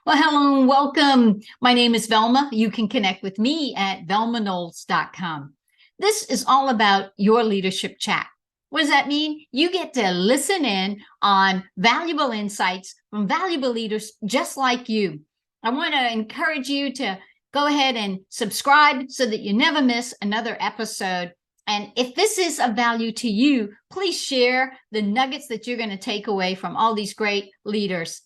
Well, hello and welcome. My name is Velma. You can connect with me at velmanolds.com. This is all about your leadership chat. What does that mean? You get to listen in on valuable insights from valuable leaders just like you. I want to encourage you to go ahead and subscribe so that you never miss another episode. And if this is of value to you, please share the nuggets that you're going to take away from all these great leaders.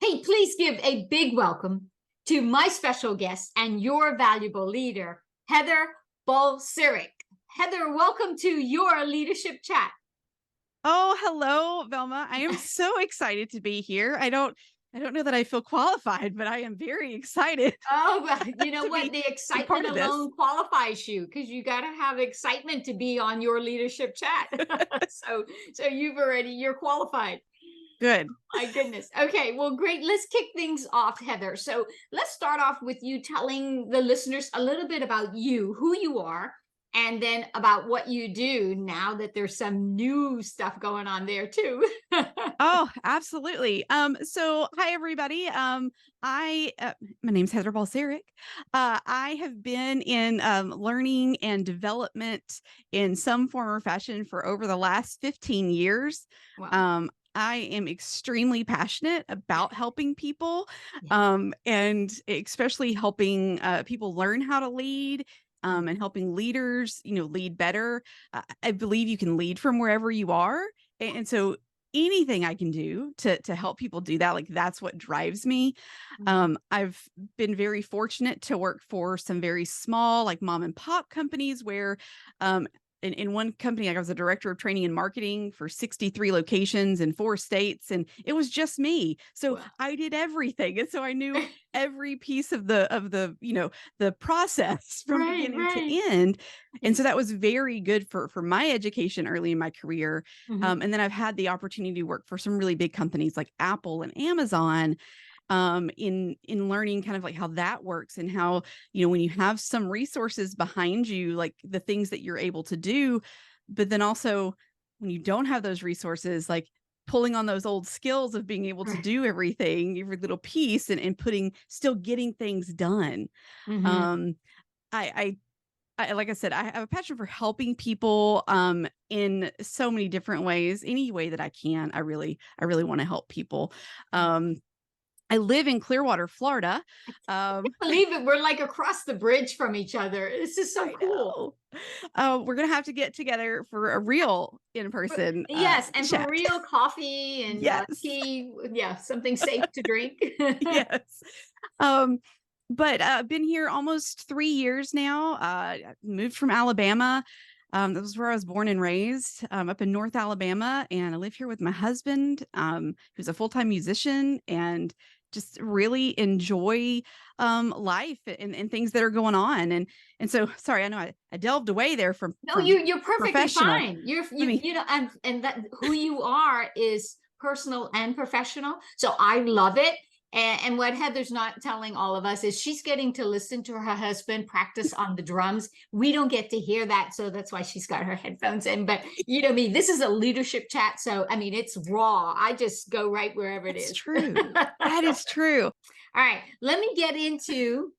Hey, please give a big welcome to my special guest and your valuable leader, Heather Balcerek. Heather, welcome to your leadership chat. Oh, hello, Velma. I am so excited to be here. I don't know that I feel qualified, but I am very excited. Oh, well, you know to what? be The a part excitement of this. alone qualifies you because you got to have excitement to be on your leadership chat. so you're qualified. Good. My goodness. Okay, well, great. Let's kick things off, Heather. So let's start off with you telling the listeners a little bit about you, who you are, and then about what you do now that there's some new stuff going on there too. Oh, absolutely. So hi everybody. I My name's Heather Balcerek. I have been in learning and development in some form or fashion for over the last 15 years. Wow. I am extremely passionate about helping people, and especially helping people learn how to lead, and helping leaders, lead better. I believe you can lead from wherever you are, and so anything I can do to help people do that, like that's what drives me. I've been very fortunate to work for some very small, like mom and pop companies where in one company, I was a director of training and marketing for 63 locations in 4 states, and it was just me. So Wow. I did everything. And so I knew every piece of the process from Right, beginning to right. end. And so Yes. that was very good for my education early in my career. Mhm. And then I've had the opportunity to work for some really big companies like Apple and Amazon, in learning kind of like how that works and how, when you have some resources behind you, like the things that you're able to do, but then also when you don't have those resources, like pulling on those old skills of being able to Right. do everything, every little piece, and still getting things done. Mhm. um I like I said, I have a passion for helping people in so many different ways. Any way that I can, I really want to help people. um I live in Clearwater, Florida. Um, Believe it, we're like across the bridge from each other. This is so I cool. know. We're gonna have to get together for a real in-person Yes, and for chat. real coffee and Yes, tea, yeah, something safe to drink. yes. Um, but been here almost 3 years now. I moved from Alabama. That was where I was born and raised, up in North Alabama, and I live here with my husband, who's a full-time musician, and just really enjoy life and things that are going on. And so, sorry, I know I delved away there from No, you're perfectly professional. fine. You're Let you me. you know, and that who you are is personal and professional. So I love it. And what Heather's not telling all of us is she's getting to listen to her husband practice on the drums. We don't get to hear that, so that's why she's got her headphones in. But you know me, this is a leadership chat, so I mean it's raw. I just go right wherever it That's is. true. That is true. All right, let me get into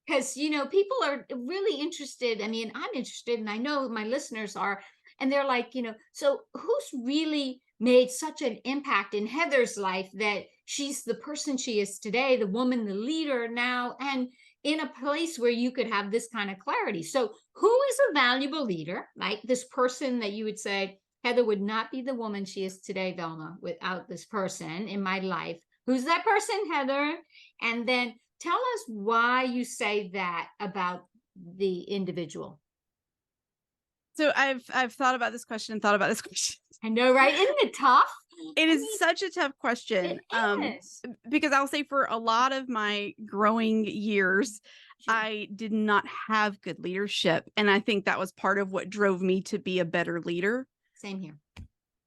because people are really interested. I mean, I'm interested, and I know my listeners are, and they're like, so who's really made such an impact in Heather's life that she's the person she is today, the woman, the leader now, and in a place where you could have this kind of clarity. So, who is a valuable leader, like this person that you would say, Heather would not be the woman she is today, Velma, without this person in my life? Who's that person, Heather? And then tell us why you say that about the individual. So I've thought about this question and thought about this question. I know, right? Isn't it tough? It I is mean, such a tough it question. is. Because I'll say for a lot of my growing years, Sure. I did not have good leadership. And I think that was part of what drove me to be a better leader. Same here.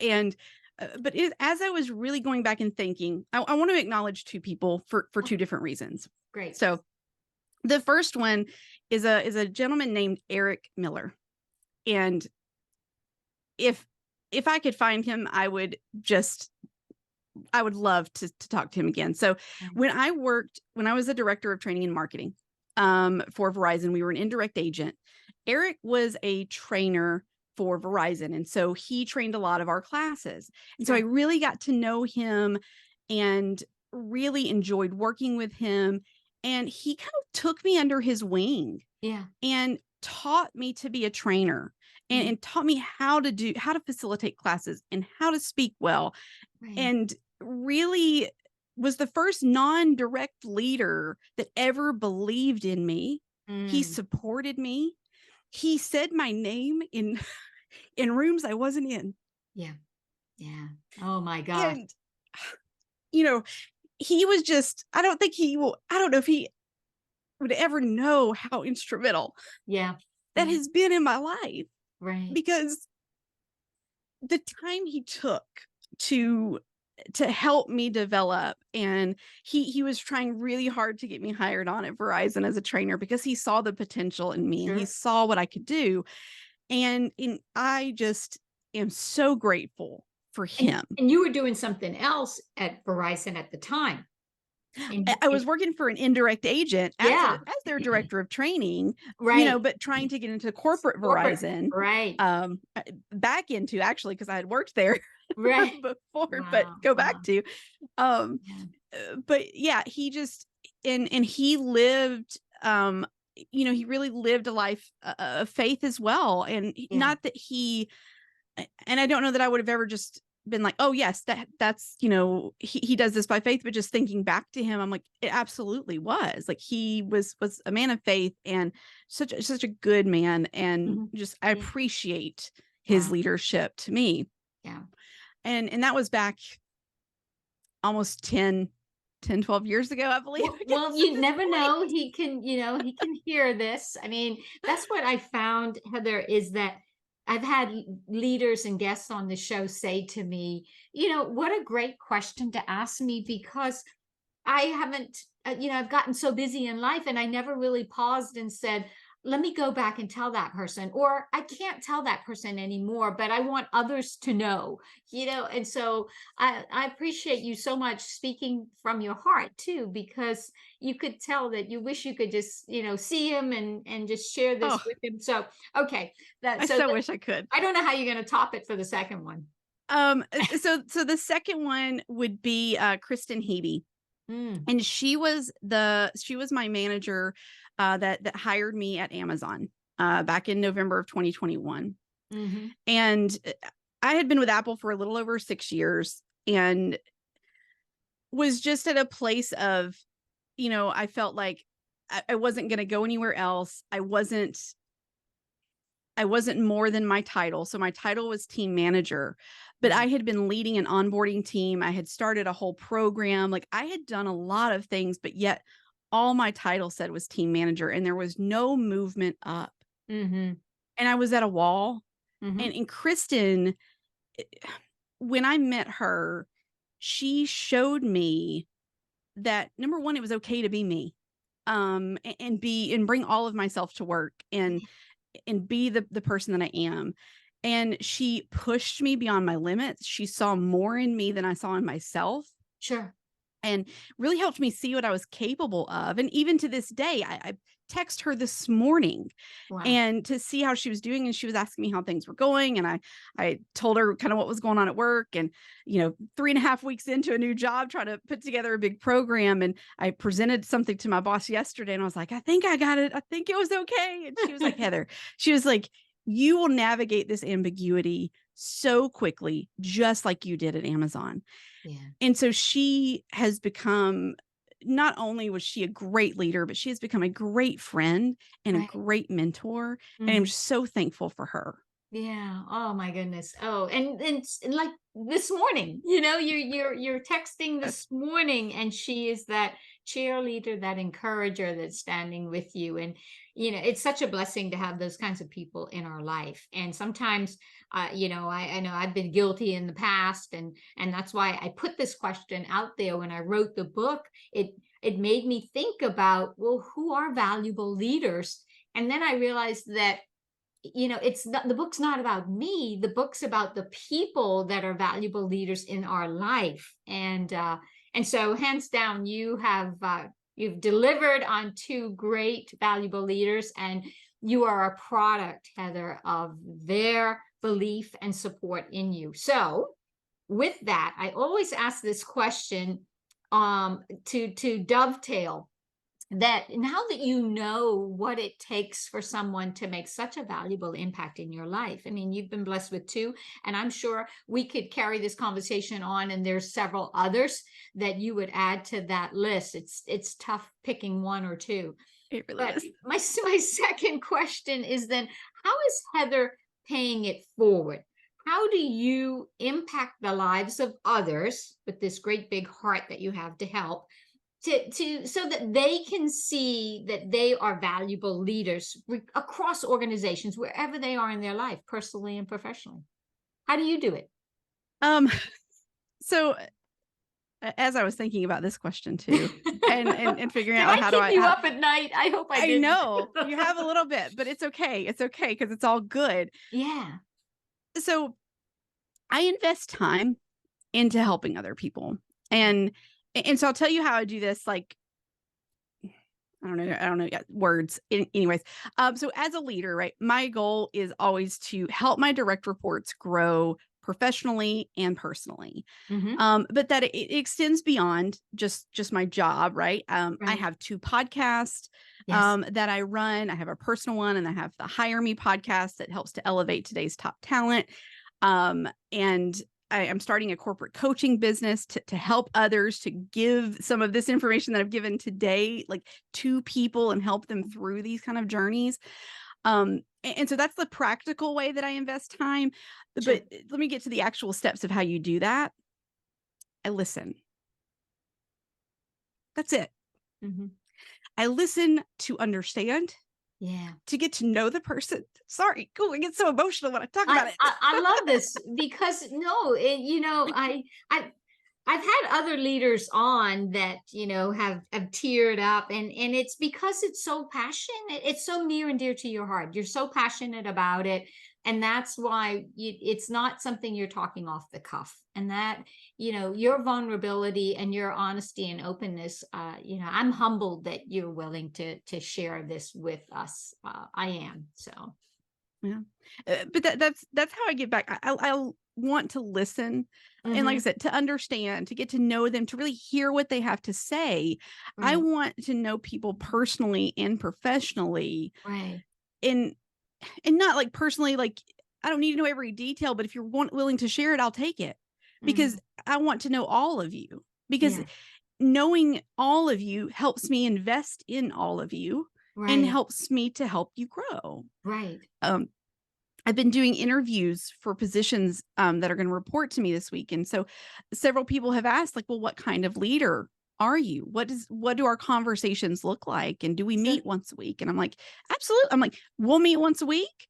And as I was really going back and thinking, I want to acknowledge 2 people for 2 different reasons. Great. So the first one is a gentleman named Eric Miller. And if I could find him, I would just I would love to talk to him again. So Mm. when I was a director of training and marketing for Verizon, we were an indirect agent. Eric was a trainer for Verizon. And so he trained a lot of our classes. And so I Sure. really got to know him and really enjoyed working with him. And he kind of took me under his wing Yeah. and taught me to be a trainer Mm. and taught me how to facilitate classes and how to speak well, Right. and really was the first non-direct leader that ever believed in me. He Mm. supported me. He said my name in in rooms I wasn't in. Yeah. Yeah. Oh my gosh. And you know, he was just, I don't know if he would ever know how instrumental Yeah. that Yeah. has been in my life, Right. because the time he took to help me develop, and he was trying really hard to get me hired on at Verizon as a trainer because he saw the potential in me and he Sure. saw what I could do, and I just am so grateful for And him. and you were doing something else at Verizon at the time. I was working for an indirect agent Yeah. as their director of training, Right. but trying to get into corporate Corporate. Verizon, Right. back into, actually, because I had worked there Right. before, but Wow. go Wow. back to, um, Yeah. but yeah, he just, and he lived, he really lived a life of faith as well. And Yeah. not that and I don't know that I would have ever just been like, oh yes, that's, he does this by faith, but just thinking back to him, I'm like, it absolutely was like, he was a man of faith and such a good man. And Mhm. just, I Yeah. appreciate his Wow. leadership to me. Yeah. And that was back almost 12 years ago, I believe. Well, I well, guess at you this never point. know. He can hear this. I mean, that's what I found, Heather, is that I've had leaders and guests on the show say to me, what a great question to ask me, because I haven't, I've gotten so busy in life and I never really paused and said, let me go back and tell that person, or I can't tell that person anymore, but I want others to know, and so I appreciate you so much speaking from your heart too, because you could tell that you wish you could just, see him and just share this Oh, with him. So, okay. I so wish I could. I don't know how you're going to top it for the second one. So the second one would be Kristen Hebe. Mm, And she was my manager that hired me at Amazon back in November of 2021. hmm And I had been with Apple for a little over 6 years and was just at a place of, I felt like I wasn't going to go anywhere else. I wasn't more than my title. So my title was team manager, but I had been leading an onboarding team. I had started a whole program. Like, I had done a lot of things, but yet all my title said was team manager, and there was no movement up. hmm And I was at a wall. hmm And Kristen, when I met her, she showed me that, number one, it was okay to be me, and bring all of myself to work, and be the person that I am. And she pushed me beyond my limits. She saw more in me than I saw in myself, Sure. and really helped me see what I was capable of. And even to this day, I text her this morning Wow. and to see how she was doing. And she was asking me how things were going. And I told her kind of what was going on at work, and, 3.5 weeks into a new job, trying to put together a big program. And I presented something to my boss yesterday, and I was like, I think I got it. I think it was okay. And she was like, Heather, she was like, you will navigate this ambiguity so quickly, just like you did at Amazon. Yeah. And so she has become, not only was she a great leader, but she has become a great friend and a Right. great mentor. And I'm Mhm. just so thankful for her. Yeah. Oh my goodness. Oh, and like this morning, you're texting this morning, and she is that cheerleader, that encourager that's standing with you. And it's such a blessing to have those kinds of people in our life. And sometimes, I know I've been guilty in the past, and that's why I put this question out there when I wrote the book. It made me think about, well, who are valuable leaders? And then I realized that it's not, the book's not about me. The book's about the people that are valuable leaders in our life. And so hands down, you've delivered on two great valuable leaders, and you are a product, Heather, of their belief and support in you. So with that, I always ask this question to dovetail that now that you know what it takes for someone to make such a valuable impact in your life. I mean, you've been blessed with two, and I'm sure we could carry this conversation on, and there's several others that you would add to that list. It's tough picking one or two. It really But is. my second question is then, how is Heather paying it forward? How do you impact the lives of others with this great big heart that you have to help, to so that they can see that they are valuable leaders across organizations, wherever they are in their life, personally and professionally? How do you do it? So as I was thinking about this question too, and figuring Did out I how keep you up at night? I hope I didn't. know you have a little bit, but it's okay. It's okay because it's all good. Yeah. So I invest time into helping other people, and so I'll tell you how I do this. Like, I don't know yet, words. Anyways, so as a leader, right, my goal is always to help my direct reports grow professionally and personally. But that it extends beyond just my job, right? I Right. have two podcasts Yes. that I run. I have a personal one, and I have the Hire Me podcast that helps to elevate today's top talent. And I'm starting a corporate coaching business to help others, to give some of this information that I've given today, like, to people and help them through these kind of journeys. And so that's the practical way that I invest time. Sure. But let me get to the actual steps of how you do that. I listen. That's it. Mm-hmm. I listen to understand, Yeah. to get to know the person. Sorry, I get so emotional when I talk about it. I love this because I've had other leaders on that, have teared up, and it's because it's so passionate. It's so near and dear to your heart. You're so passionate about it. And that's why it's not something you're talking off the cuff. And that, your vulnerability and your honesty and openness, I'm humbled that you're willing to share this with us. I am. So. Yeah. But that's how I get back. I want to listen. And like I said, to understand, to get to know them, to really hear what they have to say. Right. I want to know people personally and professionally. Right. And not like personally, like, I don't need to know every detail, but if you're willing to share it, I'll take it, because I want to know all of you, because knowing all of you helps me invest in all of you, and helps me to help you grow. Right. I've been doing interviews for positions that are going to report to me this week. And so several people have asked, like, well, what kind of leader are you? What do our conversations look like? And do we meet once a week? And I'm like, absolutely. I'm like, we'll meet once a week,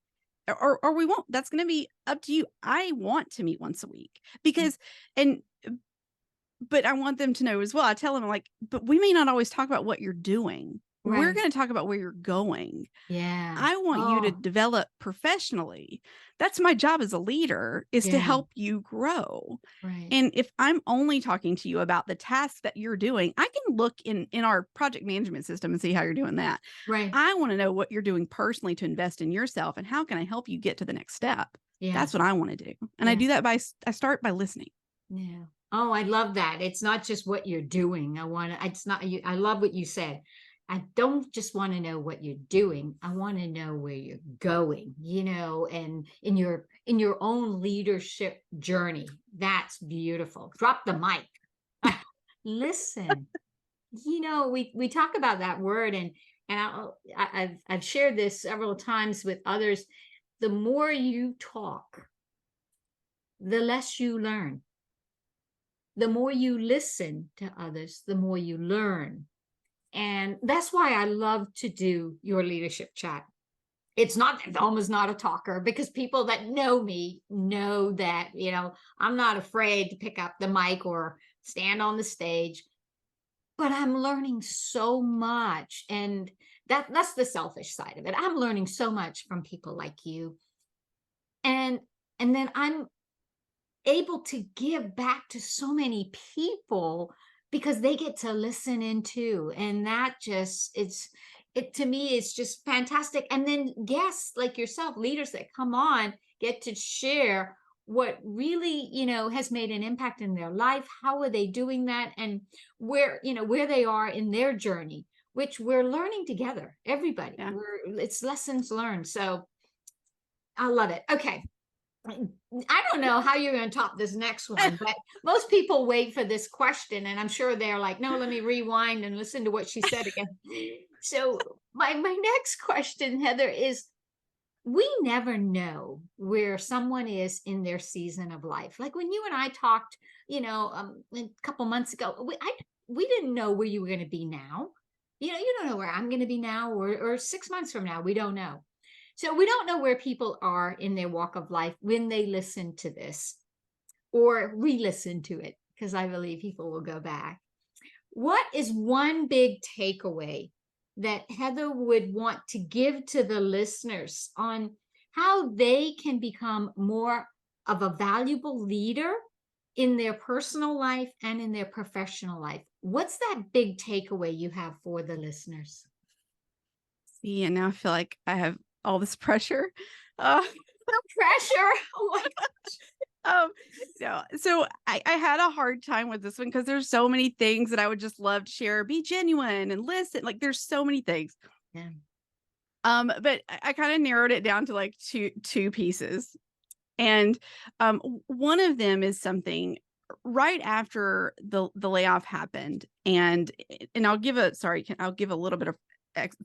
or we won't. That's going to be up to you. I want to meet once a week, because, but I want them to know as well. I tell them, like, but we may not always talk about what you're doing. Right. We're going to talk about where you're going. Yeah. I want you to develop professionally. That's my job as a leader, is to help you grow. Right. And if I'm only talking to you about the tasks that you're doing, I can look in our project management system and see how you're doing that. Right. I want to know what you're doing personally to invest in yourself, and how can I help you get to the next step? Yeah. That's what I want to do. And I do that I start by listening. Yeah. Oh, I love that. It's not just what you're doing. I love what you said. I don't just want to know what you're doing. I want to know where you're going, and in your own leadership journey. That's beautiful. Drop the mic. Listen. We talk about that word, and I've shared this several times with others. The more you talk, the less you learn. The more you listen to others, the more you learn. And that's why I love to do your leadership chat. It's not that Velma's not a talker, because people that know me know that, I'm not afraid to pick up the mic or stand on the stage, but I'm learning so much. And that's the selfish side of it. I'm learning so much from people like you. And then I'm able to give back to so many people because they get to listen in too. And that just it to me is just fantastic. And then guests like yourself, leaders that come on, get to share what really, has made an impact in their life. How are they doing that? And where they are in their journey, which we're learning together, everybody. Yeah. It's lessons learned. So I love it. Okay. I don't know how you're going to top this next one, but most people wait for this question, and I'm sure they're like, "No, let me rewind and listen to what she said again." So my next question, Heather, is: we never know where someone is in their season of life. Like when you and I talked, a couple months ago, we didn't know where you were going to be now. You don't know where I'm going to be now, or 6 months from now. We don't know. So we don't know where people are in their walk of life when they listen to this or re-listen to it, because I believe people will go back. What is one big takeaway that Heather would want to give to the listeners on how they can become more of a valuable leader in their personal life and in their professional life? What's that big takeaway you have for the listeners? See, and now I feel like I have all this pressure. Uh, No pressure. Oh my um, no, so I had a hard time with this one because there's so many things that I would just love to share. Be genuine and listen. Like there's so many things. Yeah. But I kind of narrowed it down to like two pieces. And one of them is something right after the layoff happened. And I'll give a little bit of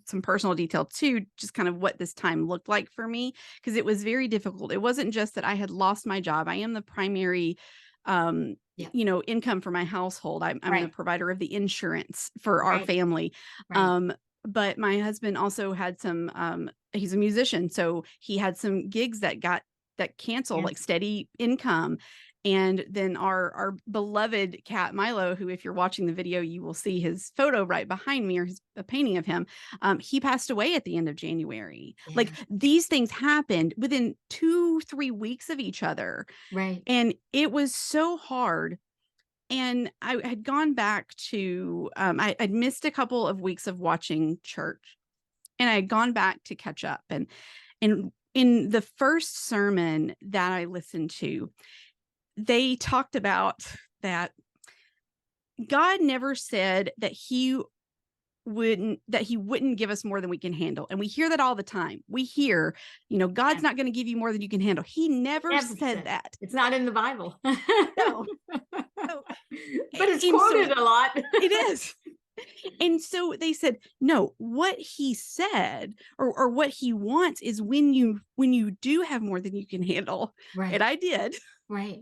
some personal detail too, just kind of what this time looked like for me, because it was very difficult. It wasn't just that I had lost my job. I am the primary Yeah. income for my household. I'm the Right. provider of the insurance for our Right. family. Right. But my husband also had some he's a musician, so he had some gigs that canceled, Yeah. like steady income. And then our beloved cat Milo, who, if you're watching the video, you will see his photo right behind me, or a painting of him. He passed away at the end of January. Yeah. Like these things happened within 2-3 weeks of each other. Right. And it was so hard. And I had gone back to, I'd missed a couple of weeks of watching church, and I had gone back to catch up. And in the first sermon that I listened to, they talked about that God never said that he wouldn't give us more than we can handle. And we hear that all the time. We hear, God's not going to give you more than you can handle. He never said that. It's not in the Bible. No. But it's quoted a lot. It is. And so they said, no, what he said or what he wants is when you do have more than you can handle. Right. And I did. Right.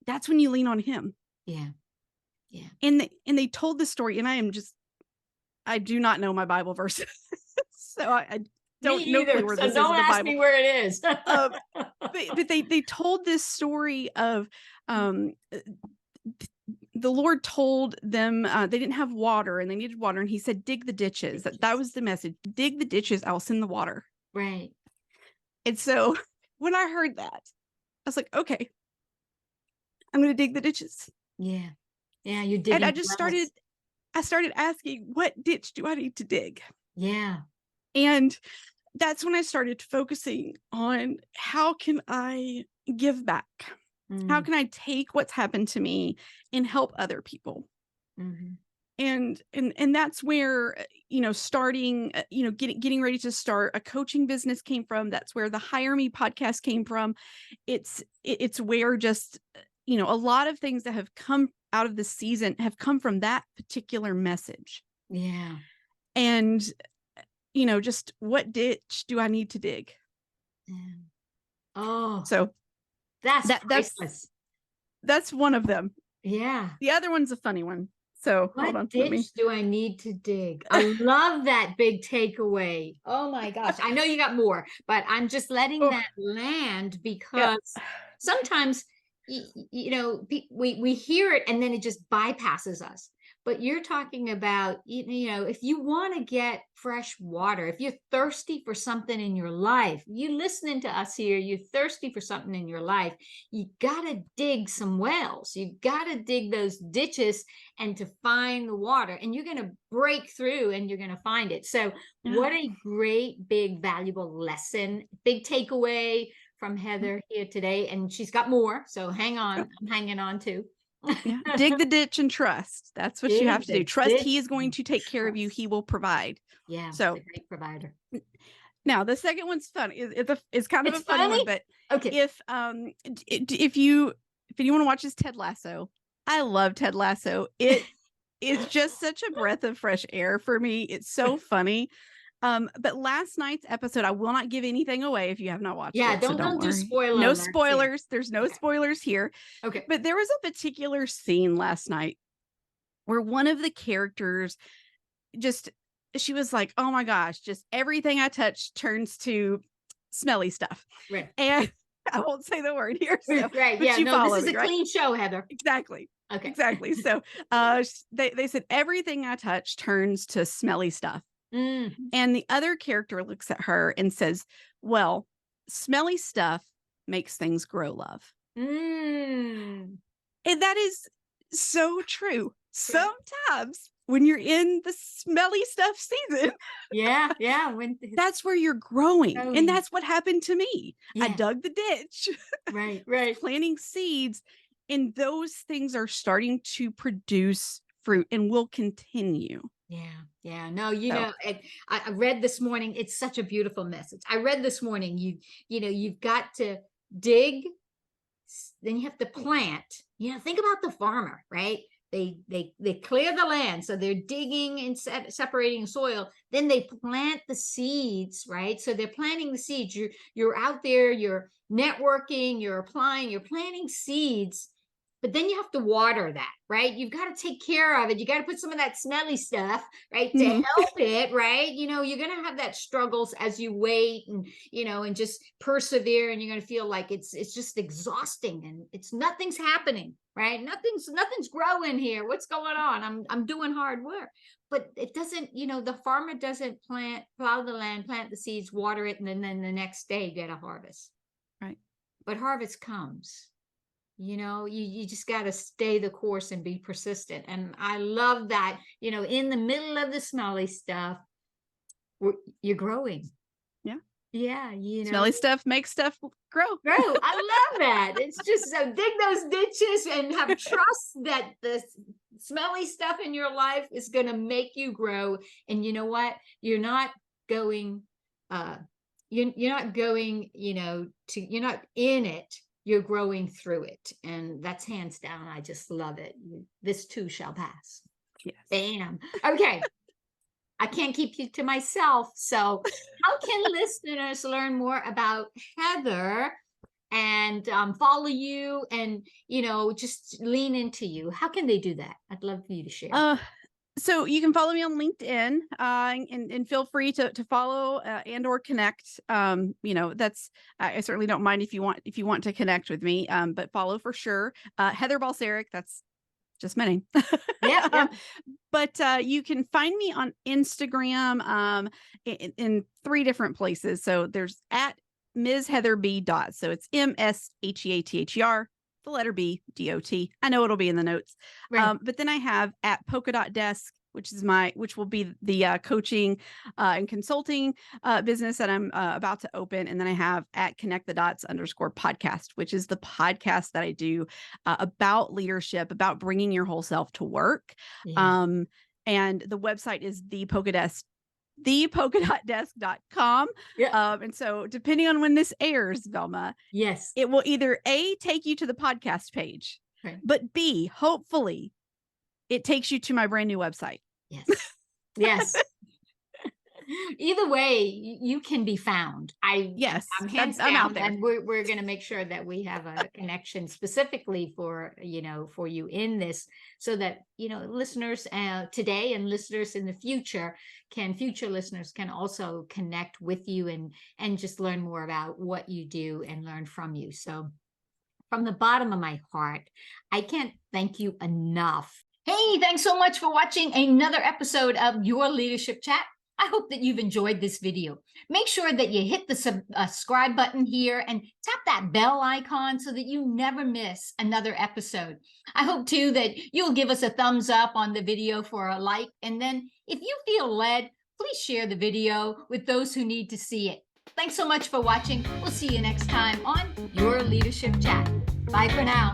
That's when you lean on him. Yeah. Yeah. And they told the story, and I do not know my Bible verses. So I don't know where this is in the Bible. Don't ask me where it is. But they told this story of the Lord told them they didn't have water and they needed water. And he said, dig the ditches. That was the message. Dig the ditches. I'll send the water. Right. And so when I heard that, I was like, okay, I'm going to dig the ditches. Yeah. Yeah. You dig. And I started asking, what ditch do I need to dig? Yeah. And that's when I started focusing on how can I give back? How can I take what's happened to me and help other people? Mm-hmm. And that's where, starting, getting ready to start a coaching business came from. That's where the Hire Me podcast came from. It's where just, a lot of things that have come out of the season have come from that particular message. Yeah. And, just what ditch do I need to dig? Yeah. Oh, So that's one of them. Yeah. The other one's a funny one. So hold on. What ditch do I need to dig? I love that big takeaway. Oh my gosh. I know you got more, but I'm just letting that land because sometimes, we hear it and then it just bypasses us. but you're talking about, you know, if you want to get fresh water, if you're thirsty for something in your life, you listening to us here, you're thirsty for something in your life, you got to dig some wells. You got to dig those ditches and to find the water, and you're going to break through and you're going to find it. So what a great, big, valuable lesson, big takeaway from Heather here today. And she's got more. So hang on. I'm hanging on too. Yeah. Dig the ditch and trust. That's what you have to do. Trust he is going to take care of you. He will provide. Yeah. So a great provider. now the second one's fun. It's kind of a funny one, but okay. If anyone watches Ted Lasso, I love Ted Lasso. It is just such a breath of fresh air for me. It's so funny. But last night's episode, I will not give anything away if you have not watched it. Don't do spoilers. No spoilers. Here. There's no spoilers here. Okay. But there was a particular scene last night where one of the characters she was like, oh my gosh, just everything I touch turns to smelly stuff. Right. And I won't say the word here. So, right. Yeah. No, this is a clean show, Heather. Exactly. Okay. Exactly. So they said everything I touch turns to smelly stuff. And the other character looks at her and says, well, smelly stuff makes things grow, love. And that is so true. Sometimes when you're in the smelly stuff season, when that's where you're growing. And that's what happened to me. I dug the ditch, right, planting seeds, and those things are starting to produce fruit and will continue. Yeah. No, know, I read this morning. It's such a beautiful message. I read this morning. You've got to dig, then you have to plant. Think about the farmer, right? They clear the land, so they're digging and separating soil. Then they plant the seeds, right? So they're planting the seeds. You're out there, you're networking, you're applying, you're planting seeds. But then you have to water that, right? You've got to take care of it. You got to put some of that smelly stuff, right, to help it, right? You're going to have that struggles as you wait and just persevere, and you're going to feel like it's just exhausting and nothing's happening, right? Nothing's growing here. What's going on? I'm doing hard work. But it doesn't, the farmer doesn't plow the land, plant the seeds, water it, and then the next day get a harvest. Right. But harvest comes. You just got to stay the course and be persistent. And I love that, in the middle of the smelly stuff, you're growing. Yeah. Smelly stuff makes stuff grow. I love that. It's just so dig those ditches and have trust that the smelly stuff in your life is going to make you grow. And you know what? You're not going, you're not going, you're not in it. You're growing through it. And that's hands down. I just love it. This too shall pass. Yes. Bam. Okay. I can't keep you to myself. So how can listeners learn more about Heather and follow you and, just lean into you? How can they do that? I'd love for you to share. So you can follow me on LinkedIn and feel free to follow and or connect. That's I certainly don't mind if you want to connect with me, but follow for sure. Heather Balcerek, that's just my name. Yeah. But you can find me on Instagram in 3 different places. So there's at Ms. Heather B. Dot. So it's MSHEATHER. The letter B, DOT. I know it'll be in the notes. Right. But then I have at Polka Dot Desk, which will be the coaching and consulting business that I'm about to open. And then I have at Connect the Dots _podcast, which is the podcast that I do about leadership, about bringing your whole self to work. Yeah. And the website is thepolkadotdesk.com. Yeah. And so depending on when this airs, Velma, yes, it will either A, take you to the podcast page, right, but B, hopefully it takes you to my brand new website. Yes. Yes. Either way, you can be found. I'm out there, and we're going to make sure that we have a connection specifically for you in this, so that listeners today and listeners in the future future listeners can also connect with you and just learn more about what you do and learn from you. So from the bottom of my heart, I can't thank you enough Hey, thanks so much for watching another episode of Your Leadership Chat. I hope that you've enjoyed this video. Make sure that you hit the subscribe button here and tap that bell icon so that you never miss another episode. I hope too that you'll give us a thumbs up on the video for a like. And then if you feel led, please share the video with those who need to see it. Thanks so much for watching. We'll see you next time on Your Leadership Chat. Bye for now.